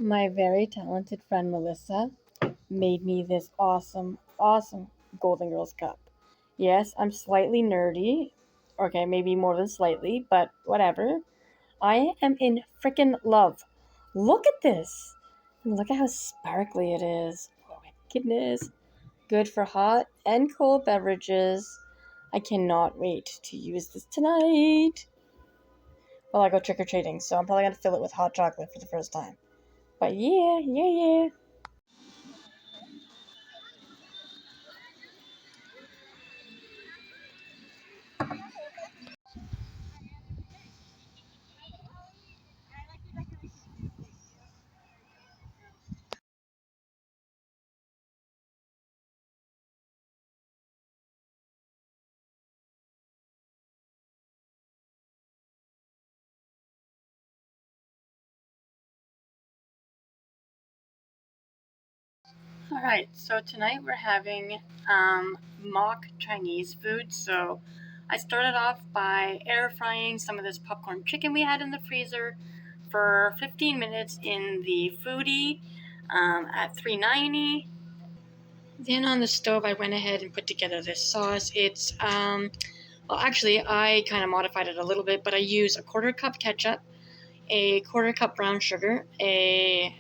My very talented friend Melissa made me this awesome, awesome Golden Girls cup. Yes, I'm slightly nerdy. Okay, maybe more than slightly, but whatever. I am in freaking love. Look at this. And look at how sparkly it is. Oh my goodness. Good for hot and cold beverages. I cannot wait to use this tonight. Well, I go trick-or-treating, so I'm probably going to fill it with hot chocolate for the first time. But yeah. Alright, so tonight we're having mock Chinese food. So I started off by air frying some of this popcorn chicken we had in the freezer for 15 minutes in the foodie at 390. Then on the stove I went ahead and put together this sauce. It's, well actually I kind of modified it a little bit, but I use a 1/4 cup ketchup, a 1/4 cup brown sugar, a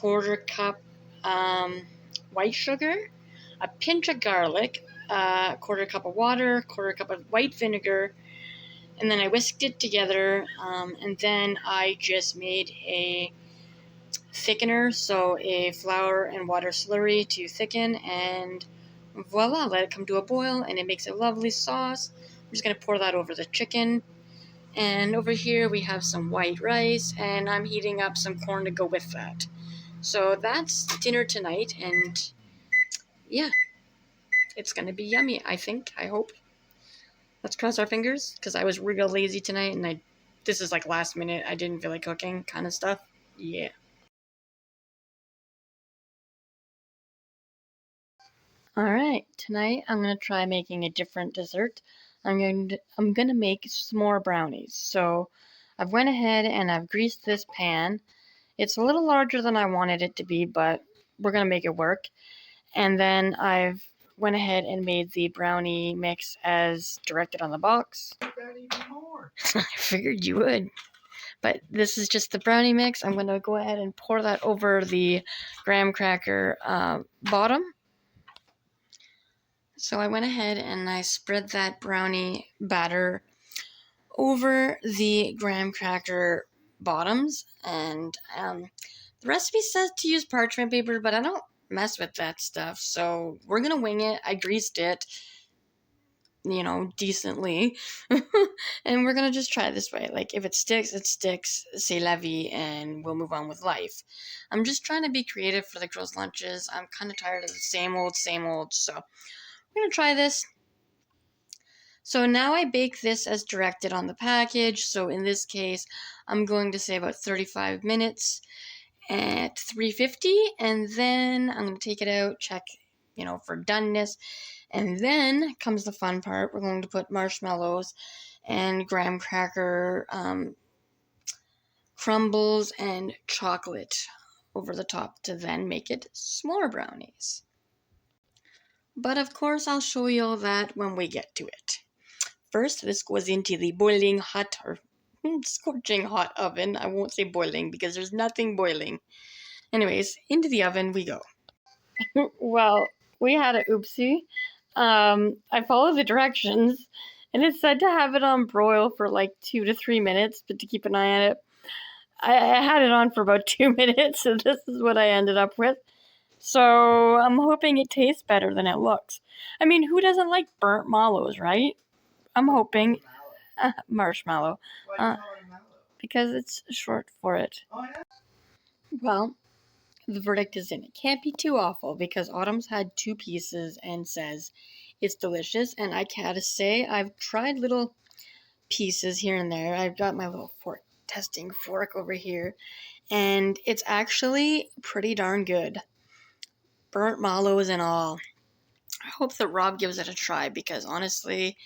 1/4 cup white sugar, a pinch of garlic, a 1/4 cup of water, 1/4 cup of white vinegar, and then I whisked it together, and then I just made a thickener, so a flour and water slurry to thicken, and voila, let it come to a boil, and it makes a lovely sauce. I'm just going to pour that over the chicken. And over here we have some white rice, and I'm heating up some corn to go with that. So that's dinner tonight, and yeah, it's gonna be yummy, I think, I hope. Let's cross our fingers, because I was real lazy tonight, and this is like last minute, I didn't feel like cooking kind of stuff. Yeah. Alright, tonight I'm gonna try making a different dessert. I'm gonna make s'more brownies. So I've went ahead and I've greased this pan. It's a little larger than I wanted it to be, but we're gonna make it work. And then I've went ahead and made the brownie mix as directed on the box. I figured you would. But this is just the brownie mix. I'm going to go ahead and pour that over the graham cracker bottom. So I went ahead and I spread that brownie batter over the graham cracker bottoms. And the recipe says to use parchment paper, but I don't mess with that stuff. So we're going to wing it. I greased it, decently. And we're going to just try it this way. Like, if it sticks, it sticks. C'est la vie, and we'll move on with life. I'm just trying to be creative for the girls' lunches. I'm kind of tired of the same old. So we're going to try this. So now I bake this as directed on the package. So in this case, I'm going to say about 35 minutes at 350. And then I'm going to take it out, check, for doneness. And then comes the fun part. We're going to put marshmallows and graham cracker crumbles and chocolate over the top to then make it s'more brownies. But of course, I'll show you all that when we get to it. First, this goes into the boiling hot or scorching hot oven. I won't say boiling because there's nothing boiling. Anyways, into the oven we go. Well, we had an oopsie. I followed the directions, and it said to have it on broil for like 2 to 3 minutes, but to keep an eye on it. I had it on for about 2 minutes, so this is what I ended up with. So I'm hoping it tastes better than it looks. I mean, who doesn't like burnt mallows, right? I'm hoping marshmallow. Because it's short for it. Well, the verdict is in. It can't be too awful because Autumn's had 2 pieces and says it's delicious. And I gotta say, I've tried little pieces here and there. I've got my little testing fork over here, and it's actually pretty darn good. Burnt mallows and all. I hope that Rob gives it a try because honestly,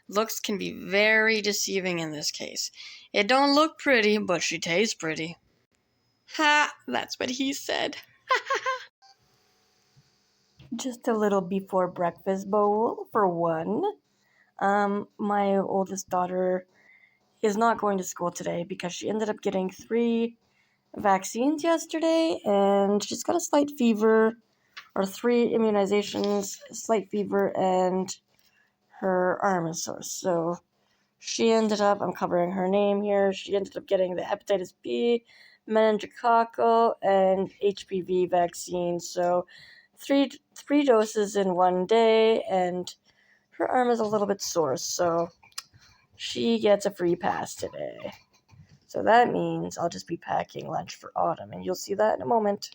looks can be very deceiving in this case. It don't look pretty, but she tastes pretty. Ha! That's what he said. Just a little before breakfast bowl for one. My oldest daughter is not going to school today because she ended up getting 3 vaccines yesterday, and she's got a slight fever, or 3 immunizations, a slight fever, and her arm is sore. So she ended up, I'm covering her name here, she ended up getting the hepatitis B, meningococcal, and HPV vaccine. So three doses in one day, and her arm is a little bit sore, so she gets a free pass today. So that means I'll just be packing lunch for Autumn, and you'll see that in a moment.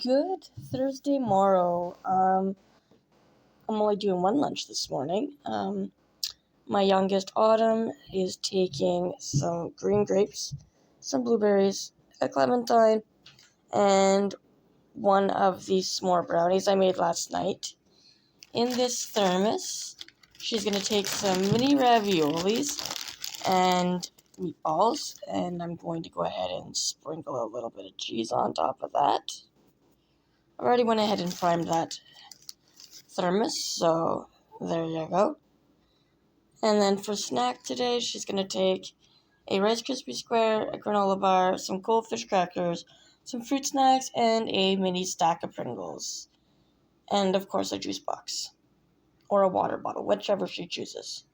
Good Thursday morrow. I'm only doing one lunch this morning. My youngest Autumn is taking some green grapes, some blueberries, a clementine, and one of these s'more brownies I made last night. In this thermos, she's going to take some mini raviolis and meatballs, and I'm going to go ahead and sprinkle a little bit of cheese on top of that. I already went ahead and primed that thermos, so there you go. And then for snack today, she's going to take a Rice Krispie square, a granola bar, some goldfish crackers, some fruit snacks, and a mini stack of Pringles. And of course a juice box. Or a water bottle, whichever she chooses.